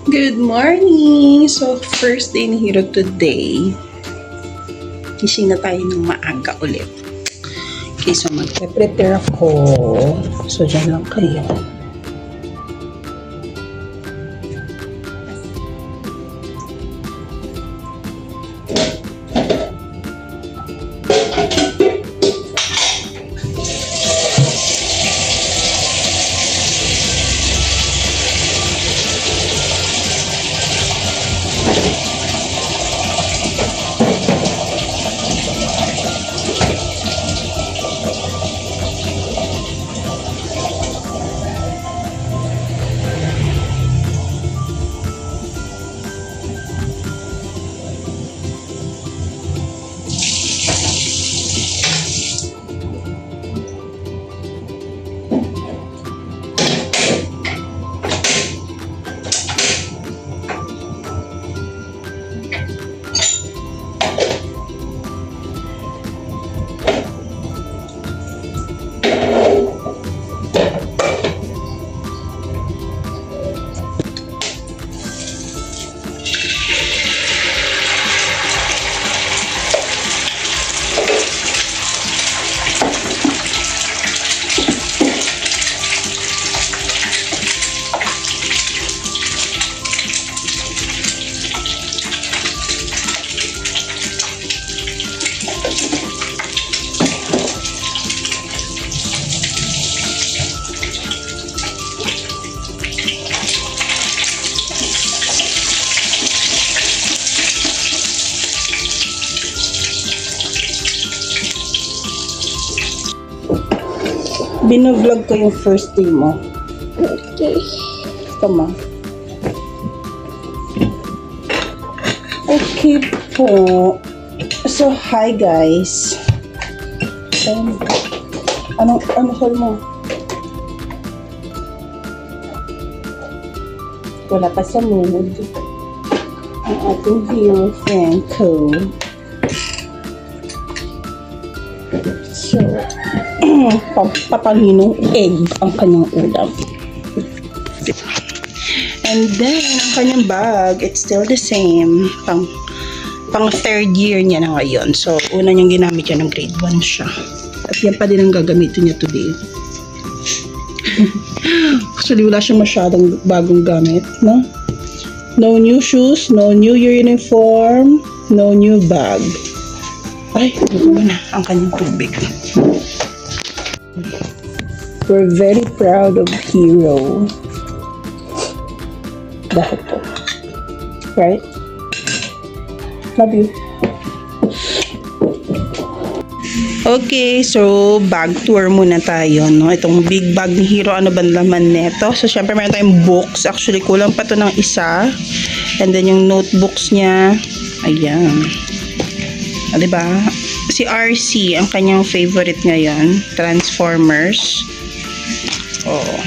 Good morning! So, first day ni Hiro today. Gising na tayo ng maaga ulit. Okay, so magpe-prepare ako. So, dyan lang kayo. Bino-vlog ko yung first day mo. Okay. Come on. Okay po. So, hi guys. Ano sabi mo? Wala pa sa mood. Ang ating hero friend ko. So, papaninong egg ang kanyang ulam. And then, ang kanyang bag, it's still the same. Pang third year niya na ngayon. So, una niyang ginamit yan ng grade 1 siya. At yan pa din ang gagamitin niya today. Actually, wala siyang masyadong bagong gamit, no? No new shoes, no new uniform, no new bag. Ay, buko na ang kanyang tubig. We're very proud of Hero. Dahil po. Right? Love you. Okay, so bag tour muna tayo, no? Itong big bag ni Hero, ano ba laman neto? So, syempre meron tayong books. Actually, kulang pa to ng isa. And then yung notebooks niya. Ayan. O, diba? Si RC, ang kanyang favorite ngayon. Transformers. Oh.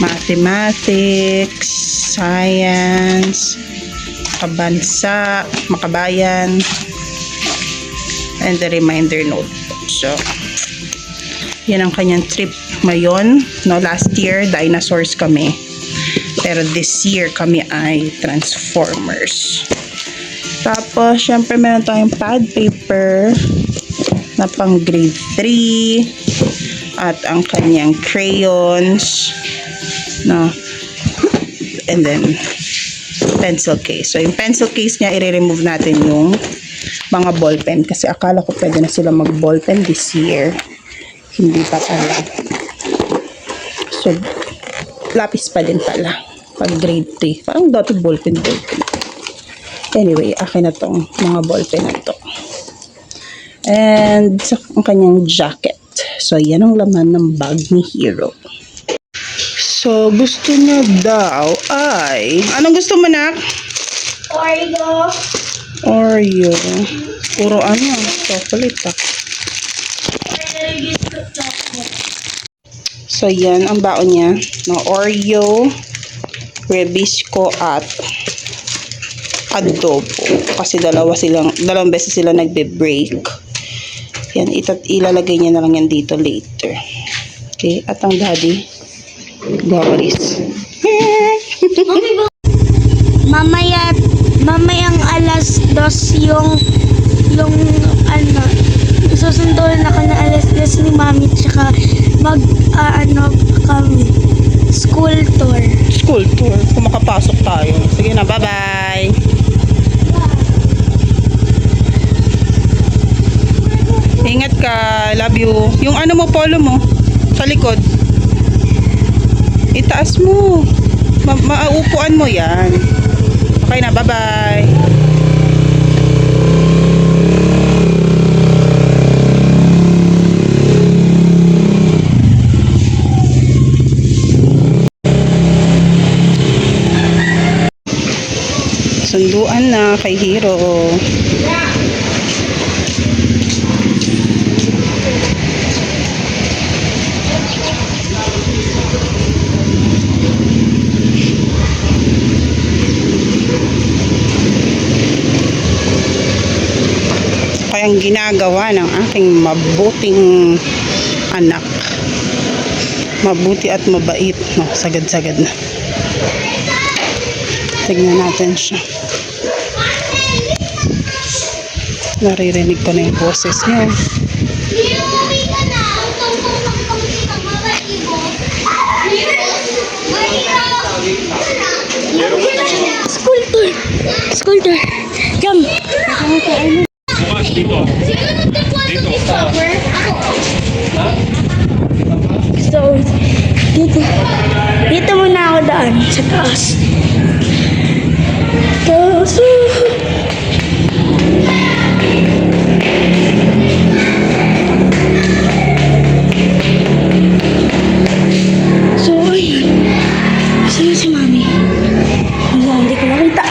Mathematics, science, makabansa, makabayan, and the reminder notebook. So, yan ang kanyang trip ngayon. No, last year, dinosaurs kami. Pero this year, kami ay Transformers. Tapos, syempre, meron tayong pad paper na pang grade 3. At ang kanyang crayons, no, and then pencil case. So yung pencil case niya, i-remove natin yung mga ballpen kasi akala ko pwede na sila mag-ballpen this year. Hindi pa pala. So lapis pa din pala pag grade 3. Parang dati ballpen. Anyway, akin na tong mga ballpen na to. And ang kanyang jacket. So, yan ang laman ng bag ni Hero. So, gusto niya daw ay... Anong gusto mo, nak? Oreo. Oreo. Puro ano, chocolate ah. So, yan ang baon niya. No, Oreo, Rebisco at adobo. Kasi dalawang beses sila nagbe-break. Yan, ilalagay niya na lang yan dito later. Okay, at ang daddy, Doris. yung ano, susunduin ako na alas-alas ni Mami tsaka kami, school tour. School tour. Kung makapasok tayo. Sige na, bye-bye. Ingat ka. Love you. Yung ano mo, polo mo. Sa likod. Itaas mo. Maupuan mo yan. Okay na, bye-bye. Sunduan na kay Hero. Kayang ginagawa ng aking mabuting anak. Mabuti at mabait. No, sagad-sagad na. Tignan natin siya. Naririnig ko na yung boses niya. School tour. School tour. Come. Dito. So, dito muna ako daan sa taas. Taas. So, ayun. Sino si Mami? Wala, hindi ko nakita.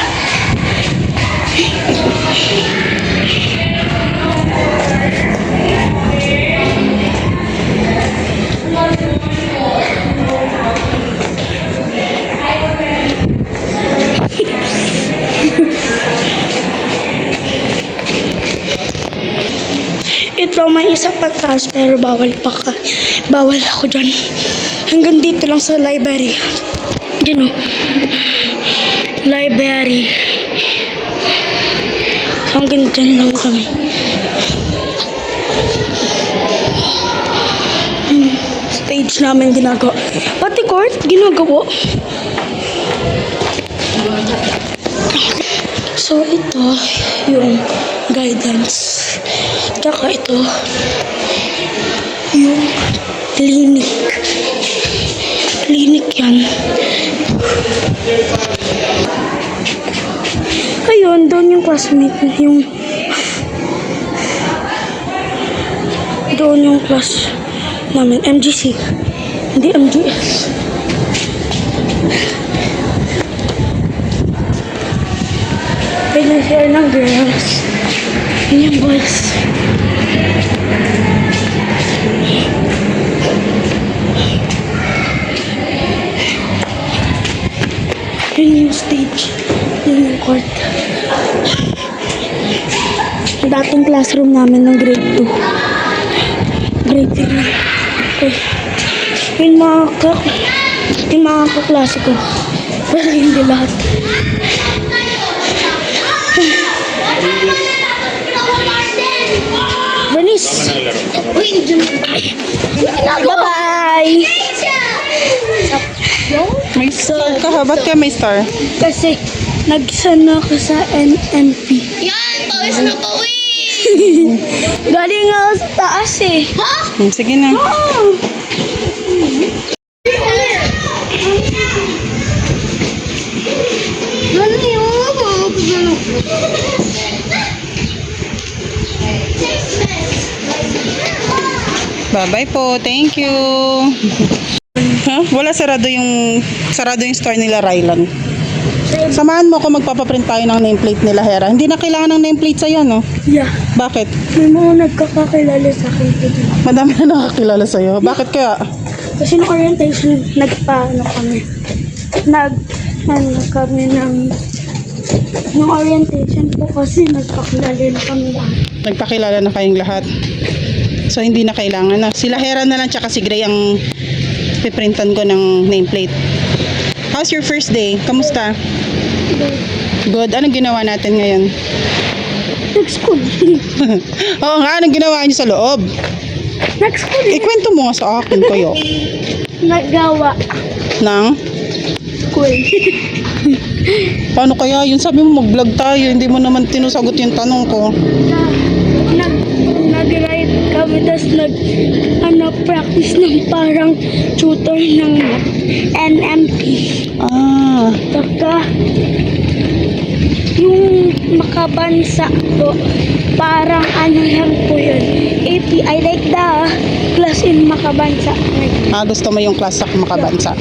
Ito may isa pa taas pero bawal ako dyan. Hanggang dito lang sa library. Diyan o. Library. Hanggang dyan lang kami. Stage namin ginagawa. Pati court ginagawa. So ito yung guidance. Tsaka ito yung clinic. Clinic yan. Ayun, doon yung classmate. Doon yung class namin. MGC. Hindi MGS. Pinag-share ng girls. Yun yung boys. Yun yung stage. Yun yung court. Dating classroom namin ng grade 2. Grade 3. Okay. Yung mga kaklase ko. Pero hindi lahat. Venice. Bye-bye. May star ka ha? Ba't ka may star? Kasi nagsana ako sa NMP. Yan, pawis na pawis! Galing ako sa taas eh. Ha? Sige na. Oh. Ano yun? Bye-bye po. Thank you. Ha? Wala sarado yung store nila, Rylan. Samahan mo ako, magpapaprint tayo ng nameplate nila, Hera. Hindi na kailangan ng nameplate sa'yo, no? Yeah. Bakit? May mga nagkakakilala sa akin dito. Madami na nakakilala sa'yo. Bakit kaya? Kasi nung orientation, kami. Kami ng... Nung orientation po kasi nagpakilala na kami lahat. Nagpakilala na kayong lahat. So, hindi na kailangan na. Sila Hera na lang tsaka si Gray ang piprintan ko ng nameplate. How's your first day? Kamusta? Good. Anong ginawa natin ngayon? Nag-school. Oo nga, anong ginawa niyo sa loob? Nag-school. Ikwento mo nga sa akin kayo. Nagawa. Nang, School. paano kaya yun? Sabi mo mag-vlog tayo, hindi mo naman tinusagot yung tanong ko. Nag-write kami, tapos practice ng parang tutor ng NMP. Ah, Saka, yung makabansa po, parang lang po yun. AP, I like the class in makabansa. gusto mo yung class sa makabansa.